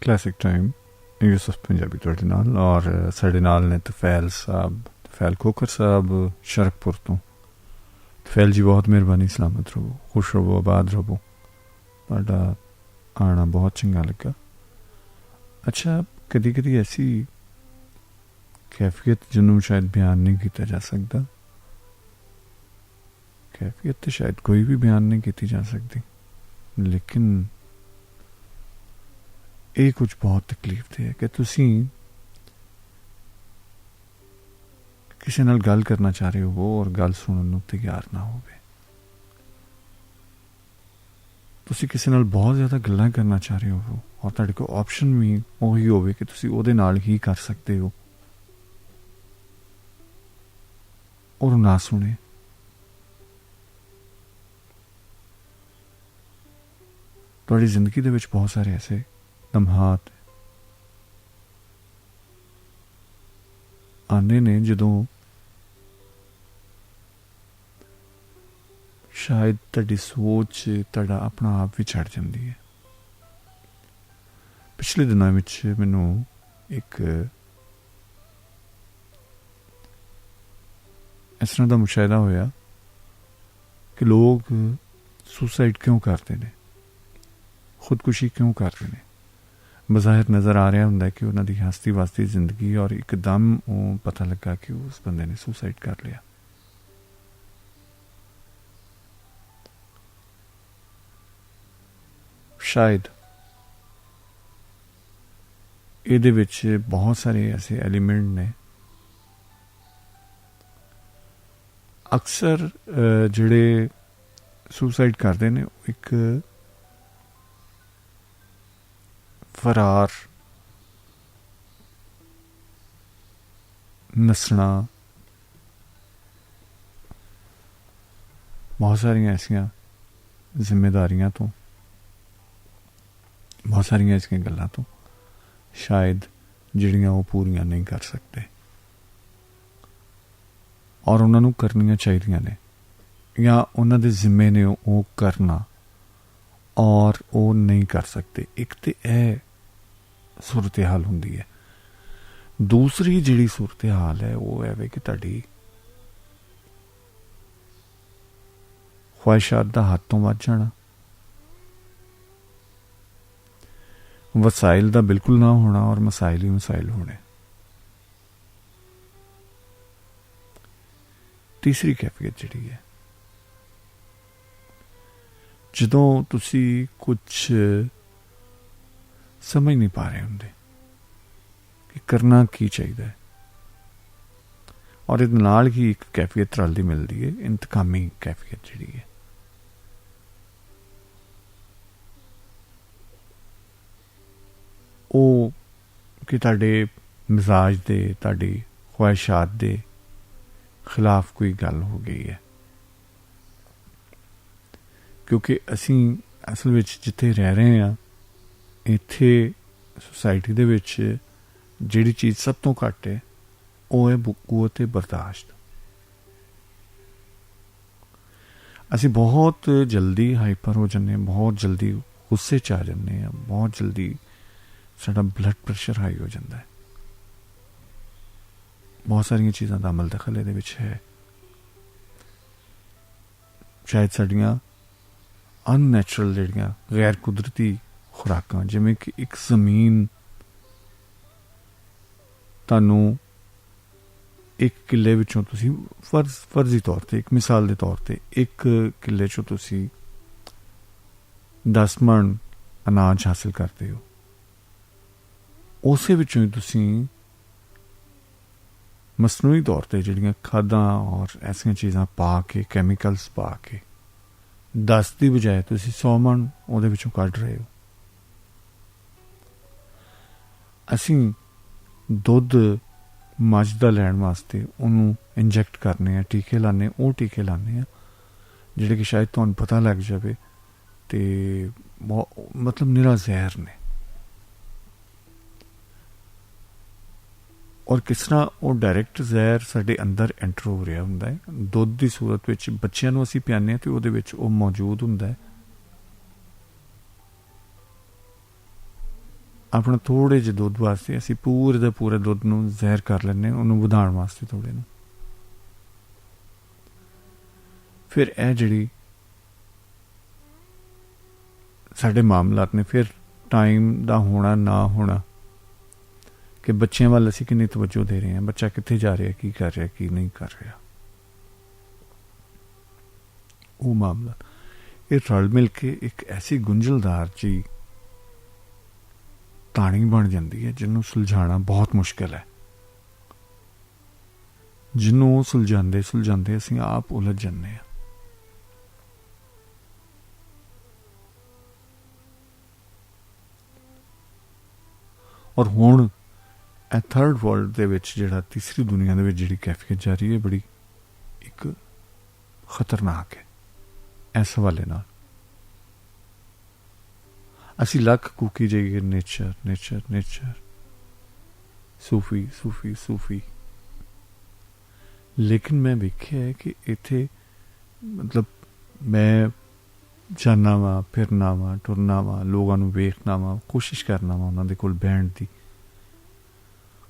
Classic time Yusuf Punjabi तुहाडे नाल और साडे नाल ने तफैल साहब, तफैल खोखर साहब शरकपुर तो। तफैल जी बहुत मेहरबानी, सलामत रहो, खुश रहो, आबाद रहो, तुहाडा आना बहुत चंगा लगा। अच्छा, कदी कदी ऐसी कैफियत जिन्होंने शायद बयान नहीं किया जा सकता, कैफियत तो शायद कोई भी बयान नहीं की जा सकती, लेकिन ये कुछ बहुत तकलीफ दे है कि तुसी किसी नाल गल करना चाह रहे हो और गल सुनने नूं तैयार ना होवे। तुसी किसी नाल बहुत ज़्यादा गल्लां करना चाह रहे हो और तुहाडे कोल ऑप्शन भी उही होवे कि तुसी उहदे नाल ही कर सकते हो और ना सुने। तुहाडी जिंदगी दे विच बहुत सारे ऐसे लम्हात आने ने जदों शायद तुहाडी सोच तुहाडा अपना आप भी छड़ जाती है। पिछले दिनों विच मैनूं एक इस तरह का मुशाहिदा होया कि लोग सुसाइड क्यों करते हैं, खुदकुशी क्यों करते हैं। बज़ाहिर नज़र आ रहा होंदा कि उन्होंने हस्ती वास्ती जिंदगी और एकदम वो पता लगा कि उस बंदे ने सुसाइड कर लिया। शायद ਇਹਦੇ ਵਿੱਚ बहुत सारे ऐसे एलिमेंट ने अक्सर ਜਿਹੜੇ सुसाइड करते हैं एक फरार नसना, बहुत सारिया ऐसिया जिम्मेदारियां तो, बहुत सारिया ऐसिया गल्लां तो शायद जिहड़ियां वो पूरियां नहीं कर सकते और उन्होंने करनियां चाहिए ने या उन्होंने जिम्मे ने वो करना और वो नहीं कर सकते। एक तो यह सूरत हाल होंदी है। दूसरी जिहड़ी सूरत हाल है वो है कि तुहाडी ख्वाहिशात दा हद तो वध जाना, वसाइल दा बिल्कुल ना होना और मसाइल ही मसाइल होने। तीसरी कैफियत जिहड़ी है जदों तुसी कुछ समझ नहीं पा रहे होंदे कि करना की चाहिए और इहदे नाल ही एक कैफियत रलदी मिलदी है, इंतकामी कैफियत जिहड़ी है। ਉਹ कि ਤੁਹਾਡੇ मिजाज दे, ਤੁਹਾਡੀ ख्वाहिशात दे खिलाफ कोई गल हो गई है। क्योंकि असी असल विच जिथे रह रहे हैं इत्थे सोसाइटी दे विच जिहड़ी चीज़ सब तो घट है वो है कुव्वत बर्दाश्त। असी बहुत जल्दी हाइपर हो जाने, बहुत जल्दी गुस्से च आ जाने, बहुत जल्दी साडा ब्लड प्रेशर हाई हो जाता है। बहुत सारिया चीज़ों का अमल दखल ये है। शायद साड़ियाँ अननैचुरल जड़ियाँ गैर कुदरती खुराकां जिमें कि एक जमीन तानू एक किले विचों तुसी फर्जी तौर पर, एक मिसाल के तौर पर एक किले चों तुसी 10 मन अनाज हासिल करते हो, उसे विचों ही तुसी मसनूई तौर पर जिहड़ियां खादां और ऐसियां चीज़ां पा के, कैमिकल्स पा के 10 की बजाय तुसी 100 मन उहदे विचों कढ रहे हो। असी दुध मझ दा लैण वास्ते उन्होंने इंजैक्ट करने, टीके लाने, वो टीके लाने जिहड़े कि शायद तुहानूं पता लग जाए तो मतलब निरा जहर ने। और किस तरह वो डायरैक्ट जहर साडे अंदर एंटर हो रहा हुंदा है। दुध की सूरत विच बच्चिआं नूं असीं पिआने तो उहदे विच वो मौजूद हुंदा है। ਆਪਣਾ ਥੋੜ੍ਹੇ ਜਿਹੇ ਦੁੱਧ ਵਾਸਤੇ ਅਸੀਂ ਪੂਰੇ ਦੇ ਪੂਰੇ ਦੁੱਧ ਨੂੰ ਜ਼ਹਿਰ ਕਰ ਲੈਂਦੇ, ਉਹਨੂੰ ਵਧਾਉਣ ਵਾਸਤੇ ਥੋੜ੍ਹੇ ਨੂੰ। ਫਿਰ ਇਹ ਜਿਹੜੀ ਸਾਡੇ ਮਾਮਲਾਤ ਨੇ, ਫਿਰ ਟਾਈਮ ਦਾ ਹੋਣਾ ਨਾ ਹੋਣਾ, ਕਿ ਬੱਚਿਆਂ ਵੱਲ ਅਸੀਂ ਕਿੰਨੀ ਤਵੱਜੋ ਦੇ ਰਹੇ ਹਾਂ, ਬੱਚਾ ਕਿੱਥੇ ਜਾ ਰਿਹਾ, ਕੀ ਕਰ ਰਿਹਾ, ਕੀ ਨਹੀਂ ਕਰ ਰਿਹਾ, ਉਹ ਮਾਮਲਾ ਇਹ ਰਲ ਮਿਲ ਕੇ ਇੱਕ ਐਸੀ ਗੁੰਝਲਦਾਰ ਜੀ ਕਹਾਣੀ ਬਣ ਜਾਂਦੀ ਹੈ ਜਿਹਨੂੰ ਸੁਲਝਾਉਣਾ ਬਹੁਤ ਮੁਸ਼ਕਿਲ ਹੈ, ਜਿਹਨੂੰ ਸੁਲਝਾਉਂਦੇ ਸੁਲਝਾਉਂਦੇ ਅਸੀਂ ਆਪ ਉਲਝ ਜਾਂਦੇ ਹਾਂ। ਔਰ ਹੁਣ ਇਹ ਥਰਡ ਵਰਲਡ ਦੇ ਵਿੱਚ ਜਿਹੜਾ ਤੀਸਰੀ ਦੁਨੀਆ ਦੇ ਵਿੱਚ ਜਿਹੜੀ ਕੈਫੀਅਤ ਜਾਰੀ ਹੈ, ਬੜੀ ਇੱਕ ਖਤਰਨਾਕ ਹੈ। ਇਸ ਹਵਾਲੇ ਨਾਲ ਅਸੀਂ ਲੱਖ ਕੂਕੀ ਜਾਈਏ ਨੇਚਰ ਨੇਚਰ ਨੇਚਰ, ਸੂਫੀ ਸੂਫੀ ਸੂਫੀ, ਲੇਕਿਨ ਮੈਂ ਵੇਖਿਆ ਹੈ ਕਿ ਇੱਥੇ ਮਤਲਬ ਮੈਂ ਜਾਣਾ ਵਾ, ਫਿਰਨਾ ਵਾ, ਟੁਰਨਾ ਵਾ, ਲੋਕਾਂ ਨੂੰ ਵੇਖਣਾ ਵਾ, ਕੋਸ਼ਿਸ਼ ਕਰਨਾ ਵਾ ਉਹਨਾਂ ਦੇ ਕੋਲ ਬਹਿਣ ਦੀ।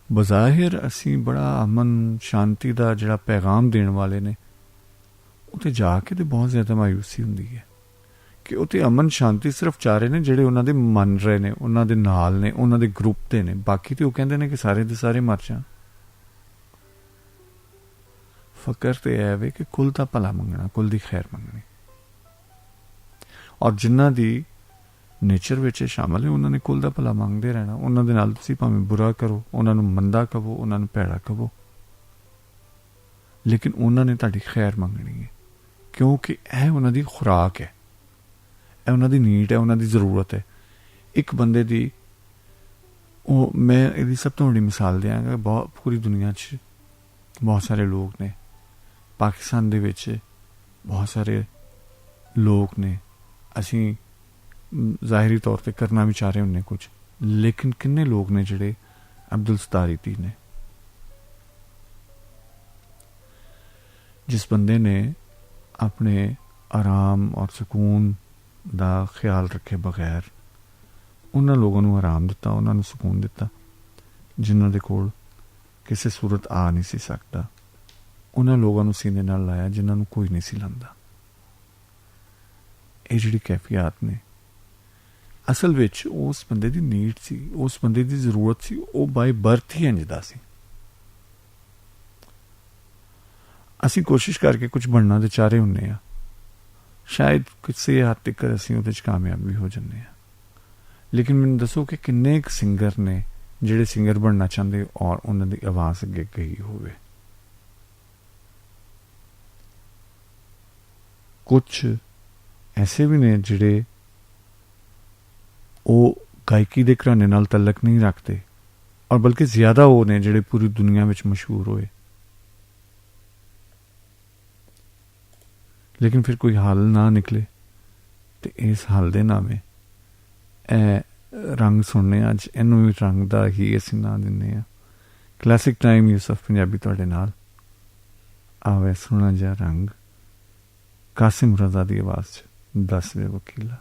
ਬਜ਼ਾਹਿਰ ਅਸੀਂ ਬੜਾ ਅਮਨ ਸ਼ਾਂਤੀ ਦਾ ਜਿਹੜਾ ਪੈਗਾਮ ਦੇਣ ਵਾਲੇ ਨੇ, ਉੱਥੇ ਜਾ ਕੇ ਤੇ ਬਹੁਤ ਜ਼ਿਆਦਾ ਮਾਯੂਸੀ ਹੁੰਦੀ ਹੈ ਕਿ ਉੱਥੇ ਅਮਨ ਸ਼ਾਂਤੀ ਸਿਰਫ ਚਾਹ ਰਹੇ ਨੇ ਜਿਹੜੇ ਉਹਨਾਂ ਦੇ ਮੰਨ ਰਹੇ ਨੇ, ਉਹਨਾਂ ਦੇ ਨਾਲ ਨੇ, ਉਹਨਾਂ ਦੇ ਗਰੁੱਪ ਦੇ ਨੇ। ਬਾਕੀ ਤੇ ਉਹ ਕਹਿੰਦੇ ਨੇ ਕਿ ਸਾਰੇ ਦੇ ਸਾਰੇ ਮਰ ਜਾਣ। ਫਕਰ ਤੇ ਇਹ ਵੇ ਕਿ ਕੁੱਲ ਦਾ ਭਲਾ ਮੰਗਣਾ, ਕੁੱਲ ਦੀ ਖੈਰ ਮੰਗਣੀ। ਔਰ ਜਿਨ੍ਹਾਂ ਦੀ ਨੇਚਰ ਵਿੱਚ ਸ਼ਾਮਲ ਹੈ, ਉਹਨਾਂ ਨੇ ਕੁੱਲ ਦਾ ਭਲਾ ਮੰਗਦੇ ਰਹਿਣਾ। ਉਹਨਾਂ ਦੇ ਨਾਲ ਤੁਸੀਂ ਭਾਵੇਂ ਬੁਰਾ ਕਰੋ, ਉਹਨਾਂ ਨੂੰ ਮੰਦਾ ਕਹੋ, ਉਹਨਾਂ ਨੂੰ ਭੈੜਾ ਕਹੋ, ਲੇਕਿਨ ਉਹਨਾਂ ਨੇ ਤੁਹਾਡੀ ਖੈਰ ਮੰਗਣੀ ਹੈ, ਕਿਉਂਕਿ ਇਹ ਉਹਨਾਂ ਦੀ ਖੁਰਾਕ ਹੈ, ਇਹ ਉਹਨਾਂ ਦੀ ਨੀਡ ਹੈ, ਉਹਨਾਂ ਦੀ ਜ਼ਰੂਰਤ ਹੈ। ਇੱਕ ਬੰਦੇ ਦੀ ਉਹ, ਮੈਂ ਇਹਦੀ ਸਭ ਤੋਂ ਵੱਡੀ ਮਿਸਾਲ ਦਿਆਂਗਾ। ਬਹੁਤ ਪੂਰੀ ਦੁਨੀਆ 'ਚ ਬਹੁਤ ਸਾਰੇ ਲੋਕ ਨੇ, ਪਾਕਿਸਤਾਨ ਦੇ ਵਿੱਚ ਬਹੁਤ ਸਾਰੇ ਲੋਕ ਨੇ। ਅਸੀਂ ਜ਼ਾਹਿਰੀ ਤੌਰ 'ਤੇ ਕਰਨਾ ਵੀ ਚਾਹ ਰਹੇ ਹੁੰਦੇ ਕੁਝ, ਲੇਕਿਨ ਕਿੰਨੇ ਲੋਕ ਨੇ ਜਿਹੜੇ ਅਬਦੁਲ ਸਤਾਰ ਦੀ ਨੇ, ਜਿਸ ਬੰਦੇ ਨੇ ਆਪਣੇ ਆਰਾਮ ਔਰ ਸਕੂਨ ਦਾ ਖਿਆਲ ਰੱਖੇ ਬਗੈਰ ਉਹਨਾਂ ਲੋਕਾਂ ਨੂੰ ਆਰਾਮ ਦਿੱਤਾ, ਉਹਨਾਂ ਨੂੰ ਸਕੂਨ ਦਿੱਤਾ ਜਿਨ੍ਹਾਂ ਦੇ ਕੋਲ ਕਿਸੇ ਸੂਰਤ ਆ ਨਹੀਂ ਸੀ ਸਕਦਾ। ਉਹਨਾਂ ਲੋਕਾਂ ਨੂੰ ਸੀਨੇ ਨਾਲ ਲਾਇਆ ਜਿਨ੍ਹਾਂ ਨੂੰ ਕੋਈ ਨਹੀਂ ਸੀ ਲਾਉਂਦਾ। ਇਹ ਜਿਹੜੀ ਕੈਫੀਅਤ ਨੇ ਅਸਲ ਵਿੱਚ ਉਸ ਬੰਦੇ ਦੀ ਨੀਡ ਸੀ, ਉਸ ਬੰਦੇ ਦੀ ਜ਼ਰੂਰਤ ਸੀ। ਉਹ ਬਾਈ ਬਰਥ ਹੀ ਇੰਝ ਦਾ ਸੀ। ਅਸੀਂ ਕੋਸ਼ਿਸ਼ ਕਰਕੇ ਕੁਝ ਬਣਨਾ ਦੇ ਚਾਹ ਰਹੇ ਹੁੰਦੇ ਹਾਂ, ਸ਼ਾਇਦ ਕਿਸੇ ਹੱਦ ਤੱਕ ਅਸੀਂ ਉਹਦੇ 'ਚ ਕਾਮਯਾਬ ਵੀ ਹੋ ਜਾਂਦੇ ਹਾਂ। ਲੇਕਿਨ ਮੈਨੂੰ ਦੱਸੋ ਕਿ ਕਿੰਨੇ ਕੁ ਸਿੰਗਰ ਨੇ ਜਿਹੜੇ ਸਿੰਗਰ ਬਣਨਾ ਚਾਹੁੰਦੇ ਔਰ ਉਹਨਾਂ ਦੀ ਆਵਾਜ਼ ਅੱਗੇ ਗਈ ਹੋਵੇ। ਕੁਛ ਐਸੇ ਵੀ ਨੇ ਜਿਹੜੇ ਉਹ ਗਾਇਕੀ ਦੇ ਘਰਾਣੇ ਨਾਲ ਤਲਕ ਨਹੀਂ ਰੱਖਦੇ, ਔਰ ਬਲਕਿ ਜ਼ਿਆਦਾ ਉਹ ਨੇ ਜਿਹੜੇ ਪੂਰੀ ਦੁਨੀਆ ਵਿੱਚ ਮਸ਼ਹੂਰ ਹੋਏ, ਲੇਕਿਨ ਫਿਰ ਕੋਈ ਹੱਲ ਨਾ ਨਿਕਲੇ। ਤੇ ਇਸ ਹੱਲ ਦੇ ਨਾਮੇ ਇਹ ਰੰਗ ਸੁਣਨੇ, ਅੱਜ ਇਹਨੂੰ ਵੀ ਰੰਗ ਦਾ ਹੀ ਅਸੀਂ ਨਾਂ ਦਿੰਦੇ ਹਾਂ। ਕਲਾਸਿਕ ਟਾਈਮ ਯੂਸਫ ਪੰਜਾਬੀ ਤੁਹਾਡੇ ਨਾਲ। ਆਵੇ ਸੁਣਾ ਜਾ ਰੰਗ, ਕਾਸਿਮ ਰਜ਼ਾ ਦੀ ਆਵਾਜ਼ 'ਚ 10ਵੇਂ ਵਕੀਲਾ।